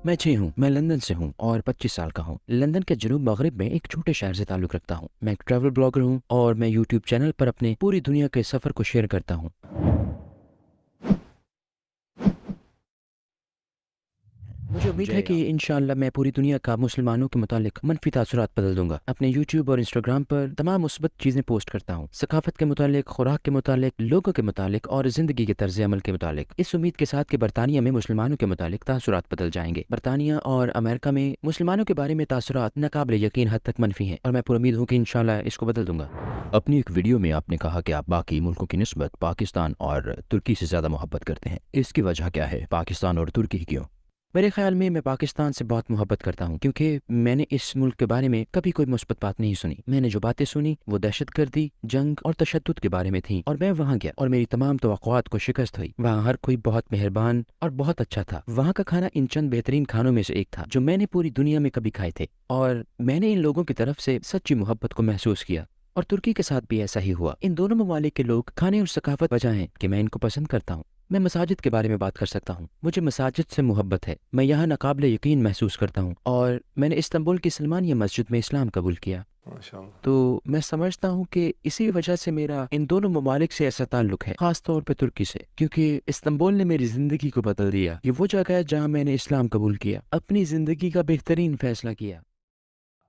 میں 6 ہوں، میں لندن سے ہوں اور 25 سال کا ہوں۔ لندن کے جنوب مغرب میں ایک چھوٹے شہر سے تعلق رکھتا ہوں۔ میں ایک ٹریول بلاگر ہوں اور میں یوٹیوب چینل پر اپنے پوری دنیا کے سفر کو شیئر کرتا ہوں۔ مجھے امید ہے کہ انشاءاللہ میں پوری دنیا کا مسلمانوں کے متعلق منفی تاثرات بدل دوں گا۔ اپنے یوٹیوب اور انسٹاگرام پر تمام مثبت چیزیں پوسٹ کرتا ہوں، ثقافت کے متعلق، خوراک کے متعلق، لوگوں کے متعلق اور زندگی کے طرز عمل کے متعلق، اس امید کے ساتھ کہ برطانیہ میں مسلمانوں کے متعلق تاثرات بدل جائیں گے۔ برطانیہ اور امریکہ میں مسلمانوں کے بارے میں تاثرات ناقابل یقین حد تک منفی ہیں اور میں پر امید ہوں کہ انشاءاللہ اس کو بدل دوں گا۔ اپنی ایک ویڈیو میں آپ نے کہا کہ آپ باقی ملکوں کی نسبت پاکستان اور ترکی سے زیادہ محبت کرتے ہیں، اس کی وجہ کیا ہے؟ پاکستان اور ترکی کیوں؟ میرے خیال میں پاکستان سے بہت محبت کرتا ہوں کیونکہ میں نے اس ملک کے بارے میں کبھی کوئی مثبت بات نہیں سنی۔ میں نے جو باتیں سنی وہ دہشت گردی، جنگ اور تشدد کے بارے میں تھیں، اور میں وہاں گیا اور میری تمام توقعات کو شکست ہوئی۔ وہاں ہر کوئی بہت مہربان اور بہت اچھا تھا۔ وہاں کا کھانا ان چند بہترین کھانوں میں سے ایک تھا جو میں نے پوری دنیا میں کبھی کھائے تھے، اور میں نے ان لوگوں کی طرف سے سچی محبت کو محسوس کیا۔ اور ترکی کے ساتھ بھی ایسا ہی ہوا۔ ان دونوں ممالک کے لوگ، کھانے اور ثقافت وجہ ہیں کہ میں ان کو پسند کرتا ہوں۔ میں مساجد کے بارے میں بات کر سکتا ہوں۔ مجھے مساجد سے محبت ہے۔ میں یہاں ناقابل یقین محسوس کرتا ہوں، اور میں نے استنبول کی سلمانیہ مسجد میں اسلام قبول کیا۔ تو میں سمجھتا ہوں کہ اسی وجہ سے میرا ان دونوں ممالک سے ایسا تعلق ہے، خاص طور پہ ترکی سے، کیونکہ استنبول نے میری زندگی کو بدل دیا۔ یہ وہ جگہ ہے جہاں میں نے اسلام قبول کیا، اپنی زندگی کا بہترین فیصلہ کیا۔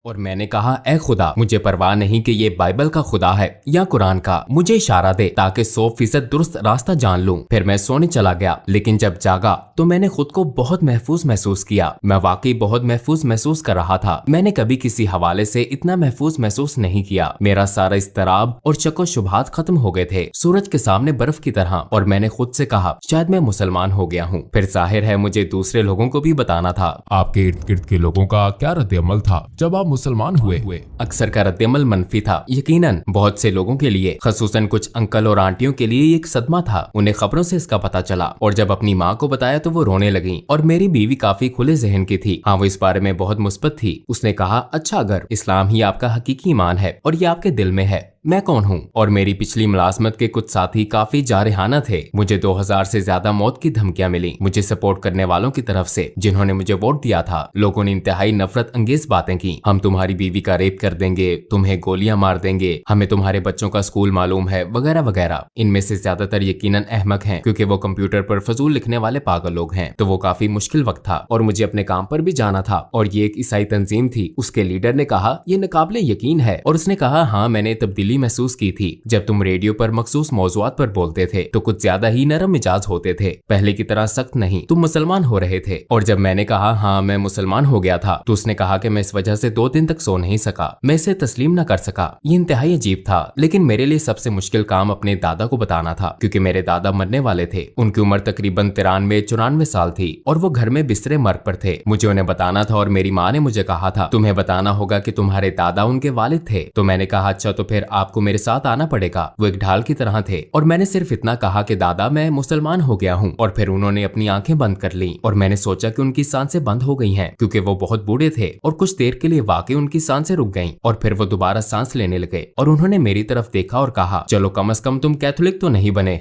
اور میں نے کہا، اے خدا، مجھے پرواہ نہیں کہ یہ بائبل کا خدا ہے یا قرآن کا، مجھے اشارہ دے تاکہ 100% درست راستہ جان لوں۔ پھر میں سونے چلا گیا، لیکن جب جاگا تو میں نے خود کو بہت محفوظ محسوس کیا۔ میں واقعی بہت محفوظ محسوس کر رہا تھا۔ میں نے کبھی کسی حوالے سے اتنا محفوظ محسوس نہیں کیا۔ میرا سارا اضطراب اور شک و شبہات ختم ہو گئے تھے، سورج کے سامنے برف کی طرح، اور میں نے خود سے کہا شاید میں مسلمان ہو گیا ہوں۔ پھر ظاہر ہے مجھے دوسرے لوگوں کو بھی بتانا تھا۔ آپ کے ارد گرد کے لوگوں کا کیا رد عمل تھا جب آپ مسلمان ہوئے؟ اکثر کا رد عمل منفی تھا، یقیناً بہت سے لوگوں کے لیے، خصوصاً کچھ انکل اور آنٹیوں کے لیے یہ ایک صدمہ تھا۔ انہیں خبروں سے اس کا پتہ چلا، اور جب اپنی ماں کو بتایا تو وہ رونے لگیں۔ اور میری بیوی کافی کھلے ذہن کی تھی، ہاں وہ اس بارے میں بہت مثبت تھی۔ اس نے کہا، اچھا اگر اسلام ہی آپ کا حقیقی ایمان ہے اور یہ آپ کے دل میں ہے، میں کون ہوں؟ اور میری پچھلی ملازمت کے کچھ ساتھی کافی جارحانہ تھے۔ مجھے 2000 سے زیادہ موت کی دھمکیاں ملی مجھے سپورٹ کرنے والوں کی طرف سے جنہوں نے مجھے ووٹ دیا تھا۔ لوگوں نے انتہائی نفرت انگیز باتیں کی، ہم تمہاری بیوی کا ریپ کر دیں گے، تمہیں گولیاں مار دیں گے، ہمیں تمہارے بچوں کا اسکول معلوم ہے، وغیرہ وغیرہ۔ ان میں سے زیادہ تر یقیناً احمق ہیں، کیونکہ وہ کمپیوٹر پر فضول لکھنے والے پاگل لوگ ہیں۔ تو وہ کافی مشکل وقت تھا، اور مجھے اپنے کام پر بھی جانا تھا، اور یہ ایک عیسائی تنظیم تھی۔ اس کے لیڈر نے کہا، یہ ناقابل یقین ہے، اور اس نے کہا، ہاں میں نے تبدیلی محسوس کی تھی جب تم ریڈیو پر مخصوص موضوعات پر بولتے تھے تو کچھ زیادہ ہی نرم مزاج ہوتے تھے، پہلے کی طرح سخت نہیں، تم مسلمان ہو رہے تھے۔ اور جب میں نے کہا ہاں میں مسلمان ہو گیا تھا تو اس نے کہا کہ میں اس وجہ سے 2 دن تک سو نہیں سکا، میں اسے تسلیم نہ کر سکا۔ یہ انتہائی عجیب تھا، لیکن میرے لیے سب سے مشکل کام اپنے دادا کو بتانا تھا، کیونکہ میرے دادا مرنے والے تھے۔ ان کی عمر تقریباً 93-94 سال تھی، اور وہ گھر میں بسترے مرگ پر تھے۔ مجھے انہیں بتانا تھا، اور میری ماں نے مجھے کہا تھا تمہیں بتانا ہوگا کہ تمہارے دادا ان کے والد تھے۔ تو میں نے کہا اچھا تو پھر آپ کو میرے ساتھ آنا پڑے گا۔ وہ ایک ڈھال کی طرح تھے، اور میں نے صرف اتنا کہا کہ دادا میں مسلمان ہو گیا ہوں، اور پھر انہوں نے اپنی آنکھیں بند کر لیں، اور میں نے سوچا کہ ان کی سانسیں بند ہو گئی ہیں کیونکہ وہ بہت بوڑھے تھے، اور کچھ دیر کے لیے واقعی ان کی سانسیں رک گئیں، اور پھر وہ دوبارہ سانس لینے لگے، اور انہوں نے میری طرف دیکھا اور کہا چلو کم از کم تم کیتھولک تو نہیں بنے۔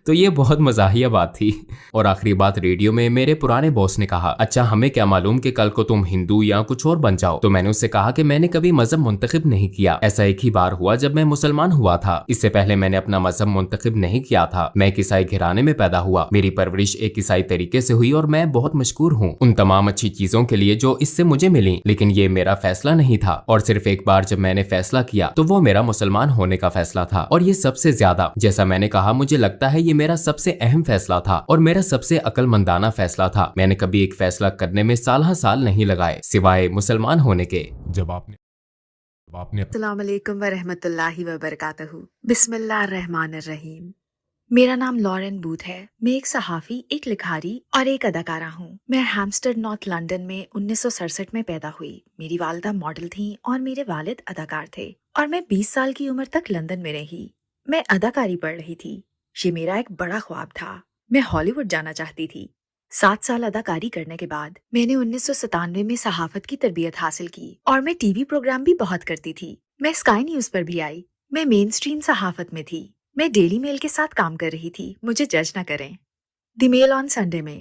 تو یہ بہت مزاحیہ بات تھی۔ اور آخری بات ریڈیو میں میرے پرانے باس نے کہا اچھا ہمیں کیا معلوم کہ کل کو تم ہندو یا کچھ اور بن جاؤ۔ تو میں نے اس سے کہا کہ میں نے کبھی مذہب منتخب نہیں کیا، ایسا ایک ہی بار ہوا جب میں مسلمان ہوا تھا، اس سے پہلے میں نے اپنا مذہب منتخب نہیں کیا تھا۔ میں ایک عیسائی گھرانے میں پیدا ہوا، میری پرورش ایک عیسائی طریقے سے ہوئی، اور میں بہت مشکور ہوں ان تمام اچھی چیزوں کے لیے جو اس سے مجھے ملی، لیکن یہ میرا فیصلہ نہیں تھا، اور صرف ایک بار جب میں نے فیصلہ کیا تو وہ میرا مسلمان ہونے کا فیصلہ تھا، اور یہ سب سے زیادہ، جیسا میں نے کہا، مجھے لگتا ہے یہ میرا سب سے اہم فیصلہ تھا اور میرا سب سے عقل مندانہ فیصلہ تھا۔ میں نے کبھی ایک فیصلہ کرنے میں سالہ سال نہیں لگائے سوائے مسلمان ہونے کے۔ جب آپ نے السلام علیکم ورحمۃ اللہ وبرکاتہ۔ بسم اللہ الرحمن الرحیم۔ میرا نام لارن بوتھ ہے۔ میں ایک صحافی، ایک لکھاری اور ایک اداکارہ ہوں۔ میں ہیمسٹرڈ نارتھ لندن میں 1967 میں پیدا ہوئی۔ میری والدہ ماڈل تھیں اور میرے والد اداکار تھے، اور میں 20 سال کی عمر تک لندن میں رہی۔ میں اداکاری پڑھ رہی تھی، یہ میرا ایک بڑا خواب تھا۔ میں ہالی ووڈ جانا چاہتی تھی۔ 7 سال اداکاری کرنے کے بعد میں نے 1997 میں صحافت کی تربیت حاصل کی، اور میں ٹی وی پروگرام بھی بہت کرتی تھی۔ میں اسکائی نیوز پر بھی آئی۔ میں مین سٹریم صحافت میں تھی۔ میں ڈیلی میل کے ساتھ کام کر رہی تھی، مجھے جج نہ کریں۔ دی میل آن سنڈے میں